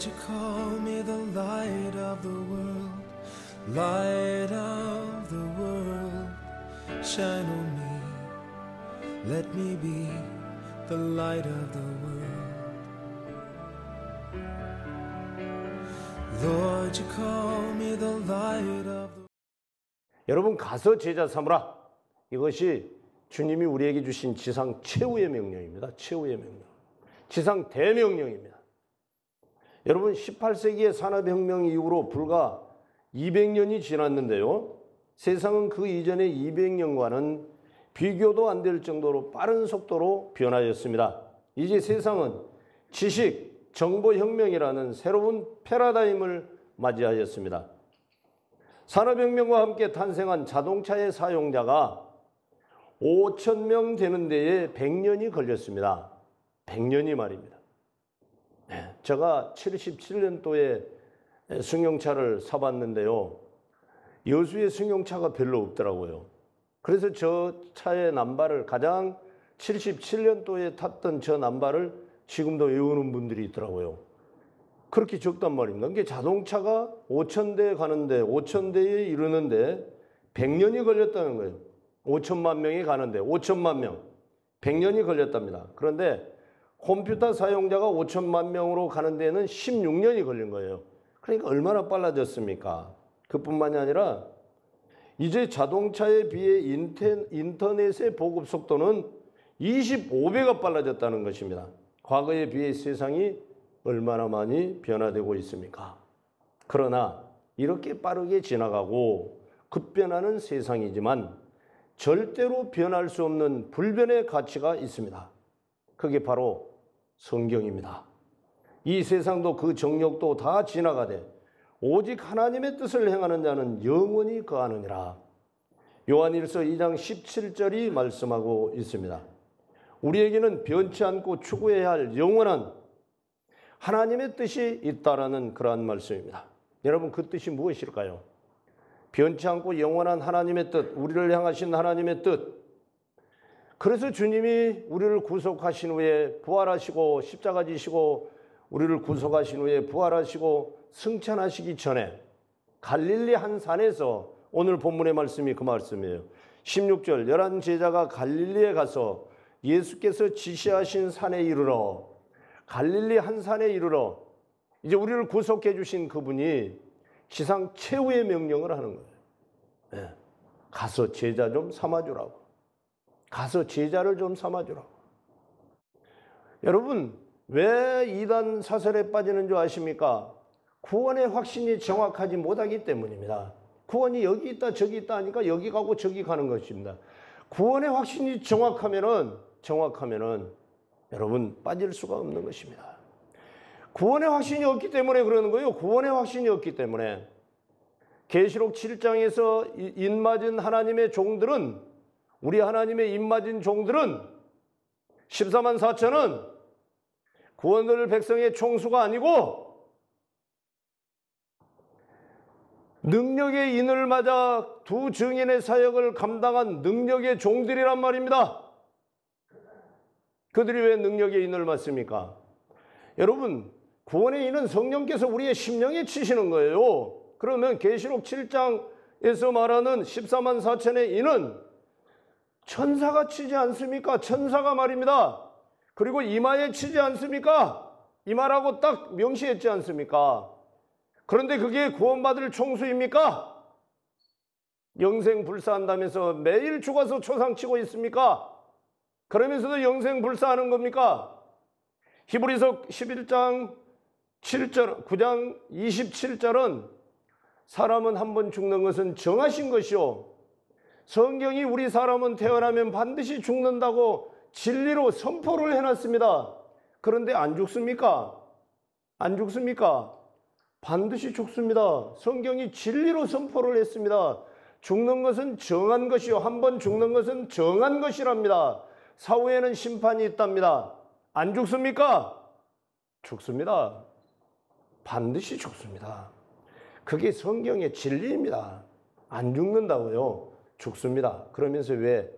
Lord, you call me the light of the world, light of the world, shine on me, let me be the light of the world. Lord, you call me the light of the. 여러분, 가서 제자 삼으라. 이것이 주님이 우리에게 주신 지상 최후의 명령입니다. 최후의 명령. 지상 대명령입니다. 여러분, 18세기의 산업혁명 이후로 불과 200년이 지났는데요. 세상은 그 이전의 200년과는 비교도 안 될 정도로 빠른 속도로 변화했습니다. 이제 세상은 지식, 정보혁명이라는 새로운 패러다임을 맞이하였습니다. 산업혁명과 함께 탄생한 자동차의 사용자가 5,000명 되는 데에 100년이 걸렸습니다. 100년이 말입니다. 제가 77년도에 승용차를 사봤는데요. 여수에 승용차가 별로 없더라고요. 그래서 저 차의 남바를 가장 77년도에 탔던 저 남바를 지금도 외우는 분들이 있더라고요. 그렇게 적단 말입니다. 그게 자동차가 5,000대 가는데 5,000대에 이르는데 100년이 걸렸다는 거예요. 5천만 명이 가는데 5천만 명, 100년이 걸렸답니다. 그런데 컴퓨터 사용자가 5천만 명으로 가는 데는 16년이 걸린 거예요. 그러니까 얼마나 빨라졌습니까? 그뿐만이 아니라 이제 자동차에 비해 인터넷의 보급 속도는 25배가 빨라졌다는 것입니다. 과거에 비해 세상이 얼마나 많이 변화되고 있습니까? 그러나 이렇게 빠르게 지나가고 급변하는 세상이지만 절대로 변할 수 없는 불변의 가치가 있습니다. 그게 바로 성경입니다. 이 세상도 그 정욕도 다 지나가되 오직 하나님의 뜻을 행하는 자는 영원히 거하느니라. 요한일서 2장 17절이 말씀하고 있습니다. 우리에게는 변치 않고 추구해야 할 영원한 하나님의 뜻이 있다라는 그러한 말씀입니다. 여러분, 그 뜻이 무엇일까요? 변치 않고 영원한 하나님의 뜻, 우리를 향하신 하나님의 뜻. 그래서 주님이 우리를 구속하신 후에 부활하시고 십자가 지시고 우리를 구속하신 후에 부활하시고 승천하시기 전에 갈릴리 한 산에서, 오늘 본문의 말씀이 그 말씀이에요. 16절, 11 제자가 갈릴리에 가서 예수께서 지시하신 산에 이르러, 갈릴리 한 산에 이르러, 이제 우리를 구속해 주신 그분이 지상 최후의 명령을 하는 거예요. 네. 가서 제자 좀 삼아주라고. 가서 제자를 좀 삼아주라고. 여러분, 왜 이단 사설에 빠지는 줄 아십니까? 구원의 확신이 정확하지 못하기 때문입니다. 구원이 여기 있다 저기 있다 하니까 여기 가고 저기 가는 것입니다. 구원의 확신이 정확하면은 여러분, 빠질 수가 없는 것입니다. 구원의 확신이 없기 때문에 그러는 거예요. 구원의 확신이 없기 때문에. 계시록 7장에서 입맞은 하나님의 종들은, 우리 하나님의 입맞은 종들은 14만 4천은 구원을 백성의 총수가 아니고 능력의 인을 맞아 두 증인의 사역을 감당한 능력의 종들이란 말입니다. 그들이 왜 능력의 인을 맞습니까? 여러분, 구원의 인은 성령께서 우리의 심령에 치시는 거예요. 그러면 계시록 7장에서 말하는 14만 4천의 인은 천사가 치지 않습니까? 천사가 말입니다. 그리고 이마에 치지 않습니까? 이마라고 딱 명시했지 않습니까? 그런데 그게 구원받을 총수입니까? 영생 불사한다면서 매일 죽어서 초상치고 있습니까? 그러면서도 영생 불사하는 겁니까? 히브리서 11장 7절, 9장 27절은 사람은 한 번 죽는 것은 정하신 것이요, 성경이 우리 사람은 태어나면 반드시 죽는다고 진리로 선포를 해놨습니다. 그런데 안 죽습니까? 안 죽습니까? 반드시 죽습니다. 성경이 진리로 선포를 했습니다. 죽는 것은 정한 것이요, 한 번 죽는 것은 정한 것이랍니다. 사후에는 심판이 있답니다. 안 죽습니까? 죽습니다. 반드시 죽습니다. 그게 성경의 진리입니다. 안 죽는다고요? 죽습니다. 그러면서 왜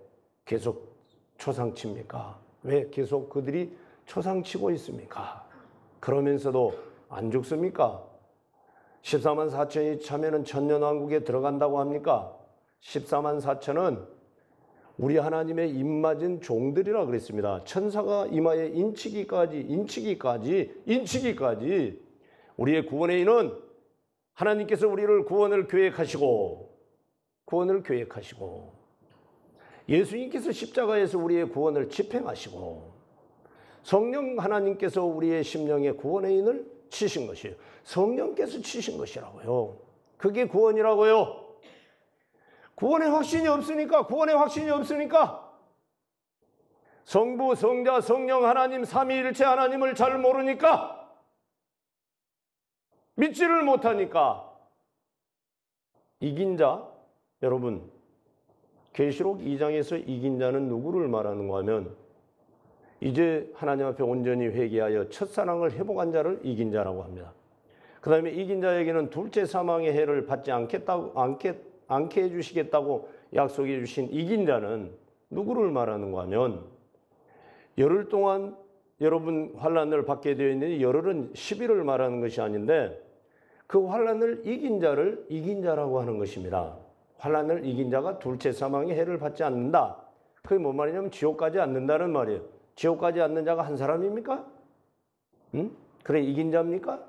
계속 초상칩니까? 왜 계속 그들이 초상치고 있습니까? 그러면서도 안 죽습니까? 14만 4천이 차면은 천년왕국에 들어간다고 합니까? 14만 4천은 우리 하나님의 입맞은 종들이라 그랬습니다. 천사가 이마에 인치기까지 우리의 구원의 인은 하나님께서 우리를 구원을 계획하시고 예수님께서 십자가에서 우리의 구원을 집행하시고 성령 하나님께서 우리의 심령에 구원의 인을 치신 것이에요. 성령께서 치신 것이라고요. 그게 구원이라고요. 구원의 확신이 없으니까 성부, 성자, 성령 하나님 삼위일체 하나님을 잘 모르니까 믿지를 못하니까 이긴 자, 여러분 계시록 2장에서 이긴 자는 누구를 말하는가 하면 이제 하나님 앞에 온전히 회개하여 첫사랑을 회복한 자를 이긴 자라고 합니다. 그 다음에 이긴 자에게는 둘째 사망의 해를 받지 않게 해주시겠다고 약속해 주신 이긴 자는 누구를 말하는가 하면 열흘 동안 여러분 환난을 받게 되어 있는 열흘은 10일을 말하는 것이 아닌데 그 환난을 이긴 자를 이긴 자라고 하는 것입니다. 환난을 이긴 자가 둘째 사망의 해를 받지 않는다. 그게 뭔 말이냐면 지옥 가지 않는다는 말이에요. 지옥 가지 않는 자가 한 사람입니까? 그래 이긴 자입니까?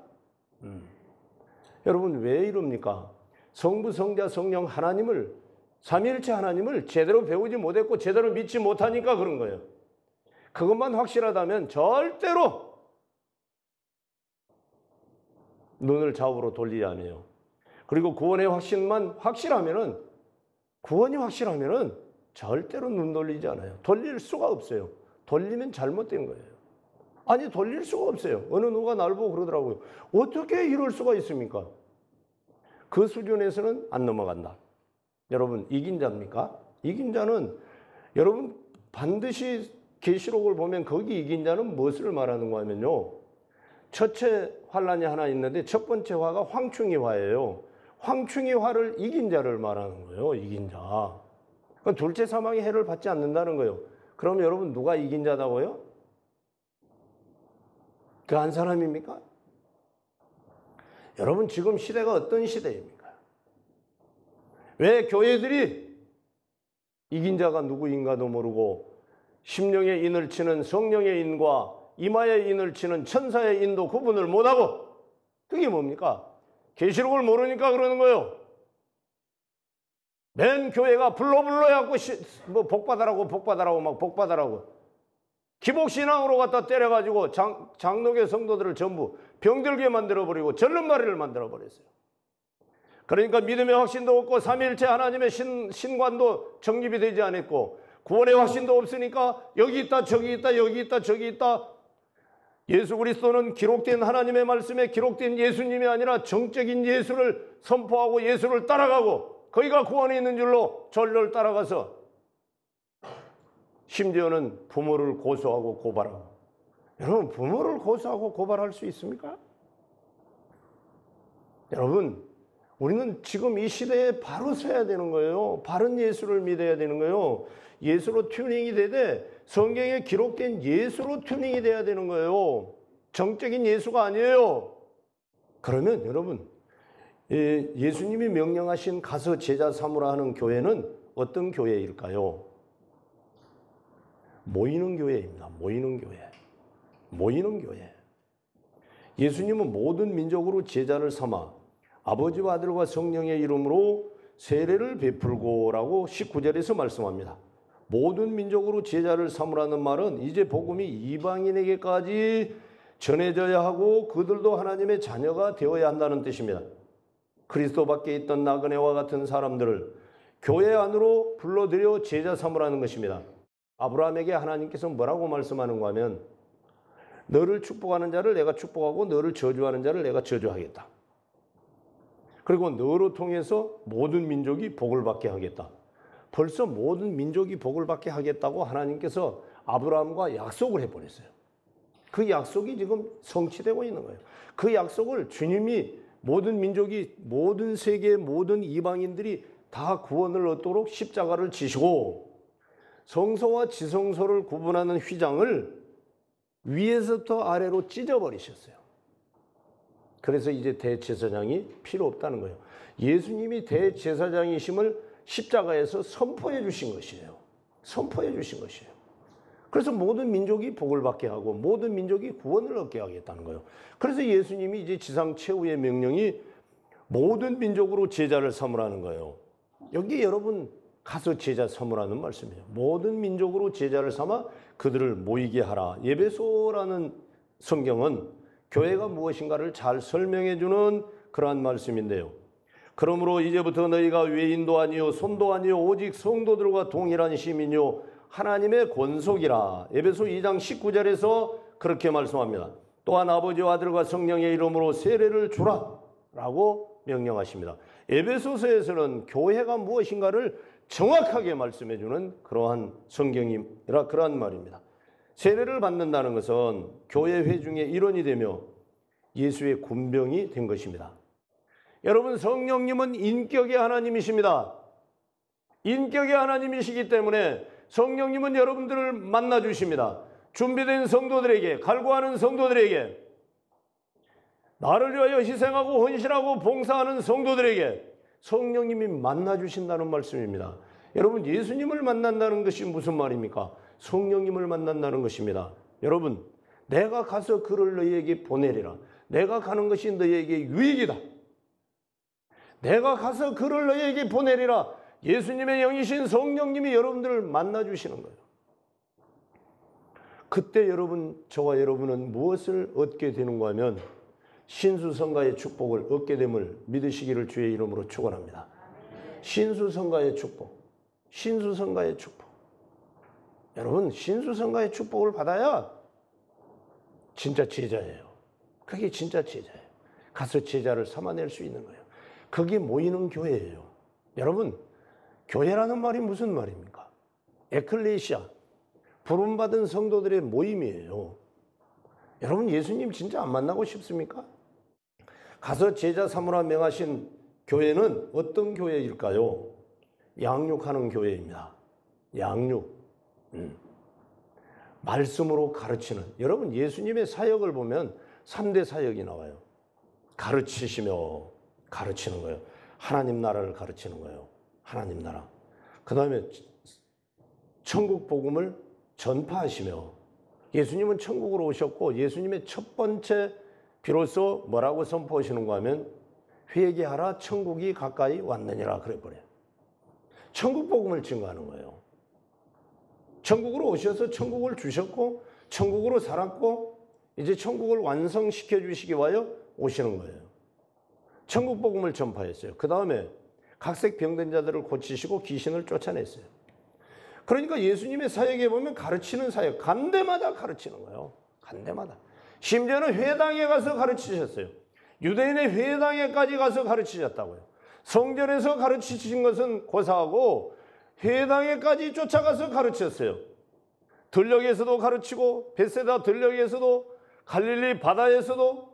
여러분 왜 이럽니까? 성부, 성자, 성령 하나님을 삼위일체 하나님을 제대로 배우지 못했고 제대로 믿지 못하니까 그런 거예요. 그것만 확실하다면 절대로 눈을 좌우로 돌리지 않아요. 그리고 구원의 확신만 구원이 확실하면은 절대로 눈 돌리지 않아요. 돌릴 수가 없어요. 돌리면 잘못된 거예요. 아니 돌릴 수가 없어요. 어느 누가 날 보고 그러더라고요. 어떻게 이럴 수가 있습니까? 그 수준에서는 안 넘어간다. 여러분 이긴 자입니까? 이긴 자는 여러분 반드시 계시록을 보면 거기 이긴 자는 무엇을 말하는가 하면요. 첫째 환란이 하나 있는데 첫 번째 화가 황충이 화예요. 황충이 화를 이긴 자를 말하는 거예요. 이긴 자. 그러니까 둘째 사망의 해를 받지 않는다는 거예요. 그럼 여러분 누가 이긴 자다고요? 그 한 사람입니까? 여러분 지금 시대가 어떤 시대입니까? 왜 교회들이 이긴 자가 누구인가도 모르고 심령의 인을 치는 성령의 인과 이마의 인을 치는 천사의 인도 구분을 못하고 그게 뭡니까? 계시록을 모르니까 그러는 거예요. 맨 교회가 불러해갖고 뭐 복받아라고 막 복받아라고 기복신앙으로 갖다 때려가지고 장로교 성도들을 전부 병들게 만들어버리고 절름발이를 만들어버렸어요. 그러니까 믿음의 확신도 없고 삼위일체 하나님의 신관도 정립이 되지 않았고 구원의 확신도 없으니까 여기 있다 저기 있다 여기 있다 저기 있다. 예수 그리스도는 기록된 하나님의 말씀에 기록된 예수님이 아니라 정적인 예수를 선포하고 예수를 따라가고 거기가 구원이 있는 줄로 전례를 따라가서 심지어는 부모를 고소하고 고발하고. 여러분 부모를 고소하고 고발할 수 있습니까? 여러분 우리는 지금 이 시대에 바로 서야 되는 거예요. 바른 예수를 믿어야 되는 거예요. 예수로 튜닝이 되되 성경에 기록된 예수로 튜닝이 돼야 되는 거예요. 정적인 예수가 아니에요. 그러면 여러분 예수님이 명령하신 가서 제자 삼으라 하는 교회는 어떤 교회일까요? 모이는 교회입니다. 모이는 교회. 예수님은 모든 민족으로 제자를 삼아 아버지와 아들과 성령의 이름으로 세례를 베풀고라고 19절에서 말씀합니다. 모든 민족으로 제자를 삼으라는 말은 이제 복음이 이방인에게까지 전해져야 하고 그들도 하나님의 자녀가 되어야 한다는 뜻입니다. 그리스도 밖에 있던 나그네와 같은 사람들을 교회 안으로 불러들여 제자 삼으라는 것입니다. 아브라함에게 하나님께서 뭐라고 말씀하는가 하면 너를 축복하는 자를 내가 축복하고 너를 저주하는 자를 내가 저주하겠다. 그리고 너로 통해서 모든 민족이 복을 받게 하겠다. 벌써 모든 민족이 복을 받게 하겠다고 하나님께서 아브라함과 약속을 해버렸어요. 그 약속이 지금 성취되고 있는 거예요. 그 약속을 주님이 모든 민족이 모든 세계의 모든 이방인들이 다 구원을 얻도록 십자가를 지시고 성소와 지성소를 구분하는 휘장을 위에서부터 아래로 찢어버리셨어요. 그래서 이제 대제사장이 필요 없다는 거예요. 예수님이 대제사장이심을 십자가에서 선포해 주신 것이에요. 선포해 주신 것이에요. 그래서 모든 민족이 복을 받게 하고 모든 민족이 구원을 얻게 하겠다는 거예요. 그래서 예수님이 이제 지상 최후의 명령이 모든 민족으로 제자를 삼으라는 거예요. 여기 여러분 가서 제자 삼으라는 말씀이에요. 모든 민족으로 제자를 삼아 그들을 모이게 하라. 에베소라는 성경은 교회가 무엇인가를 잘 설명해 주는 그러한 말씀인데요. 그러므로 이제부터 너희가 외인도 아니요 손도 아니요 오직 성도들과 동일한 시민이요 하나님의 권속이라. 에베소 2장 19절에서 그렇게 말씀합니다. 또한 아버지와 아들과 성령의 이름으로 세례를 주라 라고 명령하십니다. 에베소서에서는 교회가 무엇인가를 정확하게 말씀해 주는 그러한 성경이라 그러한 말입니다. 세례를 받는다는 것은 교회 회중의 일원이 되며 예수의 군병이 된 것입니다. 여러분, 성령님은 인격의 하나님이십니다. 인격의 하나님이시기 때문에 성령님은 여러분들을 만나 주십니다. 준비된 성도들에게, 갈구하는 성도들에게, 나를 위하여 희생하고 헌신하고 봉사하는 성도들에게 성령님이 만나 주신다는 말씀입니다. 여러분, 예수님을 만난다는 것이 무슨 말입니까? 성령님을 만난다는 것입니다. 여러분, 내가 가서 그를 너희에게 보내리라. 내가 가는 것이 너희에게 유익이다. 내가 가서 그를 너희에게 보내리라. 예수님의 영이신 성령님이 여러분들을 만나 주시는 거예요. 그때 여러분, 저와 여러분은 무엇을 얻게 되는가 하면 신수성가의 축복을 얻게 됨을 믿으시기를 주의 이름으로 축원합니다. 신수성가의 축복, 신수성가의 축복. 여러분, 신수성가의 축복을 받아야 진짜 제자예요. 그게 진짜 제자예요. 가서 제자를 삼아낼 수 있는 거예요. 그게 모이는 교회예요. 여러분, 교회라는 말이 무슨 말입니까? 에클레시아, 부름받은 성도들의 모임이에요. 여러분, 예수님 진짜 안 만나고 싶습니까? 가서 제자 삼으라 명하신 교회는 어떤 교회일까요? 양육하는 교회입니다. 양육. 말씀으로 가르치는. 여러분, 예수님의 사역을 보면 3대 사역이 나와요. 가르치시며 가르치는 거예요. 하나님 나라를 가르치는 거예요. 하나님 나라. 그 다음에 천국 복음을 전파하시며. 예수님은 천국으로 오셨고 예수님의 첫 번째 비로소 뭐라고 선포하시는가 하면 회개하라 천국이 가까이 왔느니라 그래버려요. 천국 복음을 증거하는 거예요. 천국으로 오셔서 천국을 주셨고 천국으로 살았고 이제 천국을 완성시켜 주시기 위하여 오시는 거예요. 천국 복음을 전파했어요. 그 다음에 각색 병든 자들을 고치시고 귀신을 쫓아냈어요. 그러니까 예수님의 사역에 보면 가르치는 사역, 간 데마다 가르치는 거예요. 간 데마다. 심지어는 회당에 가서 가르치셨어요. 유대인의 회당에까지 가서 가르치셨다고요. 성전에서 가르치신 것은 고사하고 회당에까지 쫓아가서 가르쳤어요. 들녘에서도 가르치고 벳세다 들녘에서도 갈릴리 바다에서도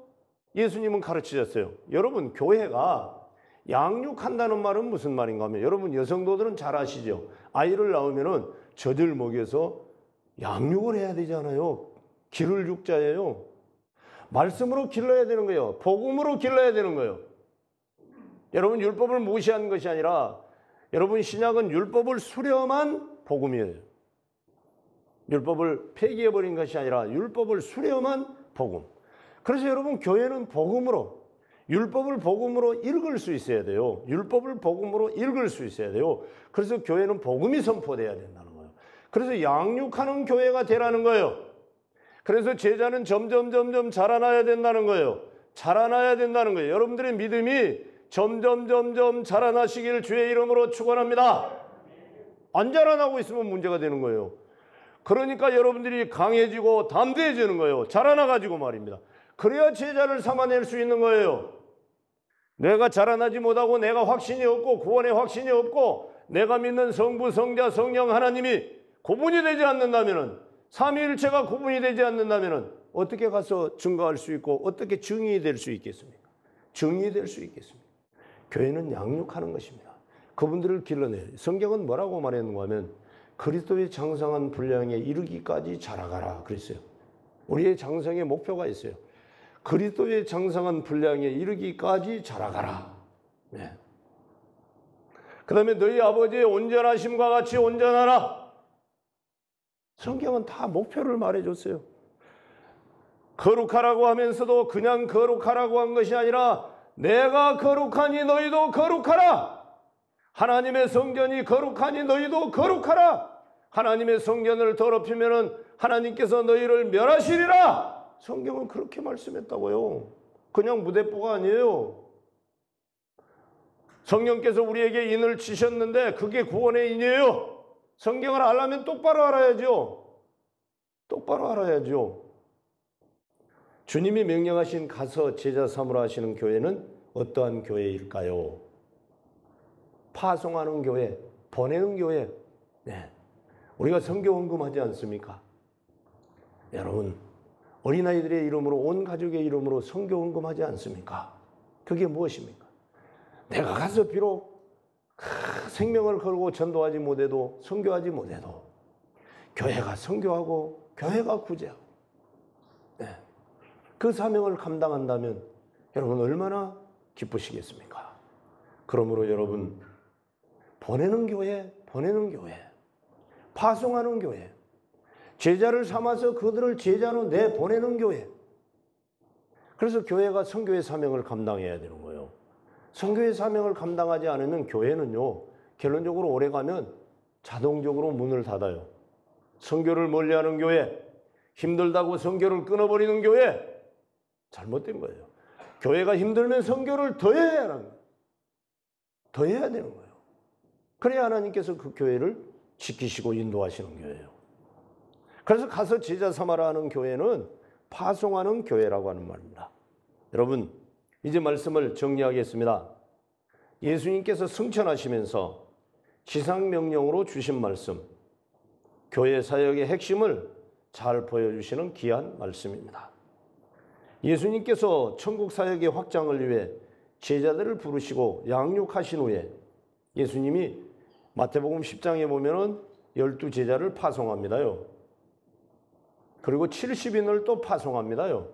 예수님은 가르치셨어요. 여러분, 교회가 양육한다는 말은 무슨 말인가 하면 여러분 여성도들은 잘 아시죠? 아이를 낳으면은 젖을 먹여서 양육을 해야 되잖아요. 기를 육자예요. 말씀으로 길러야 되는 거예요. 복음으로 길러야 되는 거예요. 여러분, 율법을 무시한 것이 아니라 여러분, 신약은 율법을 수렴한 복음이에요. 율법을 폐기해버린 것이 아니라 율법을 수렴한 복음. 그래서 여러분, 교회는 복음으로, 율법을 복음으로 읽을 수 있어야 돼요. 율법을 복음으로 읽을 수 있어야 돼요. 그래서 교회는 복음이 선포돼야 된다는 거예요. 그래서 양육하는 교회가 되라는 거예요. 그래서 제자는 점점 자라나야 된다는 거예요. 자라나야 된다는 거예요. 여러분들의 믿음이 점점 자라나시기를 주의 이름으로 축원합니다. 안 자라나고 있으면 문제가 되는 거예요. 그러니까 여러분들이 강해지고 담대해지는 거예요. 자라나가지고 말입니다. 그래야 제자를 삼아낼 수 있는 거예요. 내가 자라나지 못하고 내가 확신이 없고 구원의 확신이 없고 내가 믿는 성부, 성자, 성령 하나님이 구분이 되지 않는다면, 삼위일체가 구분이 되지 않는다면 어떻게 가서 증거할 수 있고 어떻게 증인이 될 수 있겠습니까? 증인이 될 수 있겠습니까? 교회는 양육하는 것입니다. 그분들을 길러내요. 성경은 뭐라고 말했는가 하면 그리스도의 장성한 분량에 이르기까지 자라가라 그랬어요. 우리의 장성의 목표가 있어요. 그리스도의 장성한 분량에 이르기까지 자라가라. 네. 그 다음에 너희 아버지의 온전하심과 같이 온전하라. 성경은 다 목표를 말해줬어요. 거룩하라고 하면서도 그냥 거룩하라고 한 것이 아니라 내가 거룩하니 너희도 거룩하라. 하나님의 성전이 거룩하니 너희도 거룩하라. 하나님의 성전을 더럽히면 하나님께서 너희를 멸하시리라. 성경은 그렇게 말씀했다고요. 그냥 무대뽀가 아니에요. 성령께서 우리에게 인을 치셨는데 그게 구원의 인이에요. 성경을 알려면 똑바로 알아야죠. 똑바로 알아야죠. 주님이 명령하신 가서 제자 삼으라 하시는 교회는 어떠한 교회일까요? 파송하는 교회, 보내는 교회. 네. 우리가 선교 헌금하지 않습니까? 여러분, 어린아이들의 이름으로, 온 가족의 이름으로 선교 헌금하지 않습니까? 그게 무엇입니까? 내가 가서 비록 생명을 걸고 전도하지 못해도, 선교하지 못해도 교회가 선교하고 교회가 구제하고, 네. 그 사명을 감당한다면 여러분 얼마나 기쁘시겠습니까? 그러므로 여러분, 보내는 교회, 파송하는 교회, 제자를 삼아서 그들을 제자로 내보내는 교회. 그래서 교회가 선교의 사명을 감당해야 되는 거예요. 선교의 사명을 감당하지 않으면 교회는요, 결론적으로 오래가면 자동적으로 문을 닫아요. 선교를 멀리하는 교회, 힘들다고 선교를 끊어버리는 교회, 잘못된 거예요. 교회가 힘들면 선교를 더 해야 하는 거예요. 더 해야 되는 거예요. 그래야 하나님께서 그 교회를 지키시고 인도하시는 교회예요. 그래서 가서 제자 삼아라 하는 교회는 파송하는 교회라고 하는 말입니다. 여러분, 이제 말씀을 정리하겠습니다. 예수님께서 승천하시면서 지상명령으로 주신 말씀, 교회 사역의 핵심을 잘 보여주시는 귀한 말씀입니다. 예수님께서 천국 사역의 확장을 위해 제자들을 부르시고 양육하신 후에 예수님이 마태복음 10장에 보면은 12제자를 파송합니다요. 그리고 70인을 또 파송합니다요.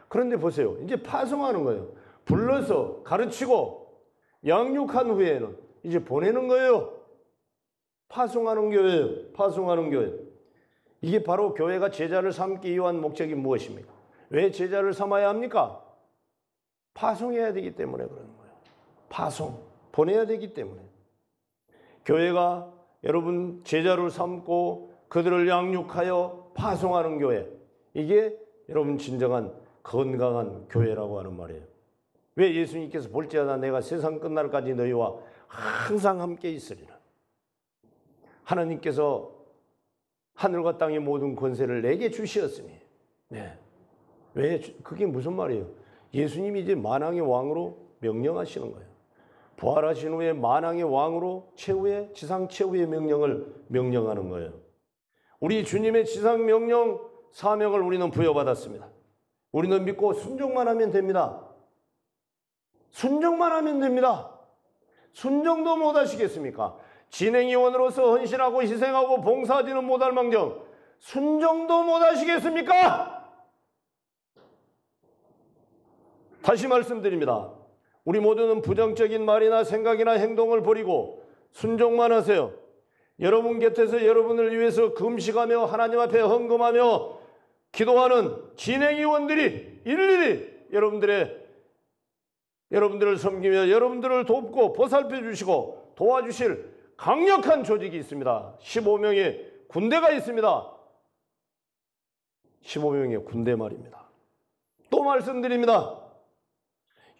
그런데 보세요. 이제 파송하는 거예요. 불러서 가르치고 양육한 후에는 이제 보내는 거예요. 파송하는 교회예요. 파송하는 교회. 이게 바로 교회가 제자를 삼기 위한 목적이 무엇입니까? 왜 제자를 삼아야 합니까? 파송해야 되기 때문에 그러는 거예요. 파송, 보내야 되기 때문에. 교회가 여러분 제자를 삼고 그들을 양육하여 파송하는 교회, 이게 여러분 진정한 건강한 교회라고 하는 말이에요. 왜 예수님께서 볼지어다 내가 세상 끝날까지 너희와 항상 함께 있으리라. 하나님께서 하늘과 땅의 모든 권세를 내게 주시었으니, 네. 왜? 그게 무슨 말이에요? 예수님이 이제 만왕의 왕으로 명령하시는 거예요. 부활하신 후에 만왕의 왕으로 최후의 지상 최후의 명령을 명령하는 거예요. 우리 주님의 지상 명령 사명을 우리는 부여받았습니다. 우리는 믿고 순종만 하면 됩니다. 순종만 하면 됩니다. 순종도 못 하시겠습니까? 진행위원으로서 헌신하고 희생하고 봉사하지는 못할 망정 순종도 못 하시겠습니까? 다시 말씀드립니다. 우리 모두는 부정적인 말이나 생각이나 행동을 버리고 순종만 하세요. 여러분 곁에서 여러분을 위해서 금식하며 하나님 앞에 헌금하며 기도하는 진행위원들이 일일이 여러분들을 섬기며 여러분들을 돕고 보살펴 주시고 도와주실 강력한 조직이 있습니다. 15명의 군대가 있습니다. 15명의 군대 말입니다. 또 말씀드립니다.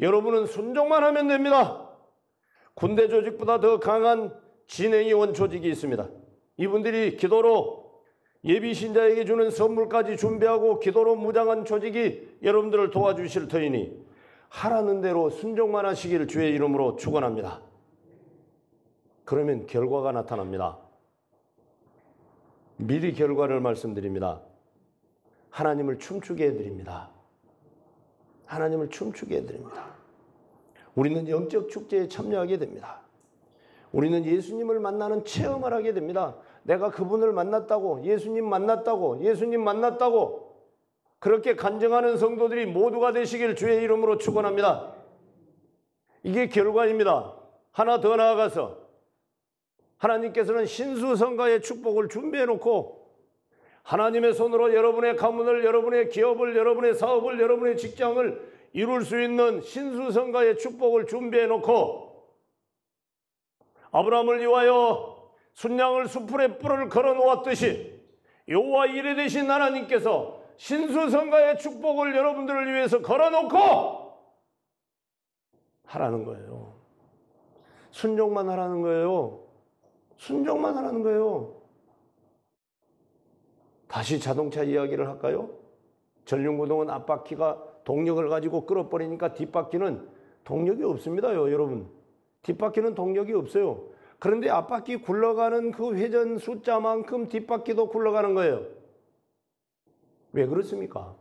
여러분은 순종만 하면 됩니다. 군대 조직보다 더 강한 진행위원 조직이 있습니다. 이분들이 기도로 예비신자에게 주는 선물까지 준비하고 기도로 무장한 조직이 여러분들을 도와주실 터이니 하라는 대로 순종만 하시기를 주의 이름으로 축원합니다. 그러면 결과가 나타납니다. 미리 결과를 말씀드립니다. 하나님을 춤추게 해드립니다. 하나님을 춤추게 해드립니다. 우리는 영적 축제에 참여하게 됩니다. 우리는 예수님을 만나는 체험을 하게 됩니다. 내가 그분을 만났다고, 예수님 만났다고 그렇게 간증하는 성도들이 모두가 되시길 주의 이름으로 축원합니다. 이게 결과입니다. 하나 더 나아가서 하나님께서는 신수성가의 축복을 준비해 놓고 하나님의 손으로 여러분의 가문을, 여러분의 기업을, 여러분의 사업을, 여러분의 직장을 이룰 수 있는 신수성가의 축복을 준비해 놓고 아브라함을 위하여 순양을 수풀에 뿔을 걸어 놓았듯이 여호와 이레 되신 하나님께서 신수성가의 축복을 여러분들을 위해서 걸어 놓고 하라는 거예요. 순종만 하라는 거예요. 순종만 하라는 거예요. 다시 자동차 이야기를 할까요? 전륜구동은 앞바퀴가 동력을 가지고 끌어버리니까 뒷바퀴는 동력이 없습니다요, 여러분. 뒷바퀴는 동력이 없어요. 그런데 앞바퀴 굴러가는 그 회전 숫자만큼 뒷바퀴도 굴러가는 거예요. 왜 그렇습니까?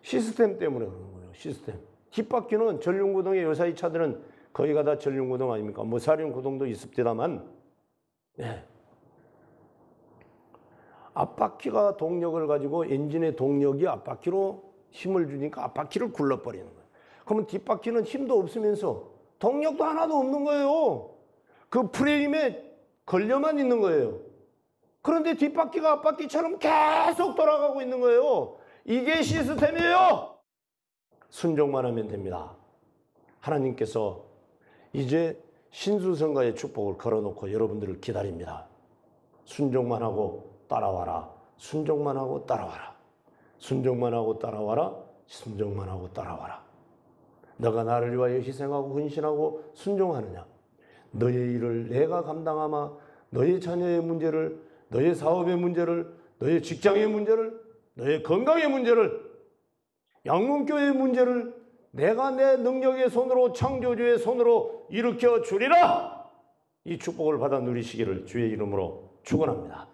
시스템 때문에 그러는 거예요. 시스템. 뒷바퀴는 전륜구동의 요사이 차들은 거의가 다 전륜구동 아닙니까? 뭐 사륜구동도 있습니다만, 네. 앞바퀴가 동력을 가지고 엔진의 동력이 앞바퀴로 힘을 주니까 앞바퀴를 굴러버리는 거예요. 그러면 뒷바퀴는 힘도 없으면서 동력도 하나도 없는 거예요. 그 프레임에 걸려만 있는 거예요. 그런데 뒷바퀴가 앞바퀴처럼 계속 돌아가고 있는 거예요. 이게 시스템이에요. 순종만 하면 됩니다. 하나님께서 이제 신수성가의 축복을 걸어놓고 여러분들을 기다립니다. 순종만 하고 따라와라. 순종만 하고 따라와라. 순종만 하고 따라와라. 순종만 하고 따라와라. 너가 나를 위하여 희생하고 헌신하고 순종하느냐? 너의 일을 내가 감당하마 너의 자녀의 문제를, 너의 사업의 문제를, 너의 직장의 문제를, 너의 건강의 문제를, 양문교회의 문제를 내가 내 능력의 손으로, 창조주의 손으로 일으켜 주리라. 이 축복을 받아 누리시기를 주의 이름으로 축원합니다.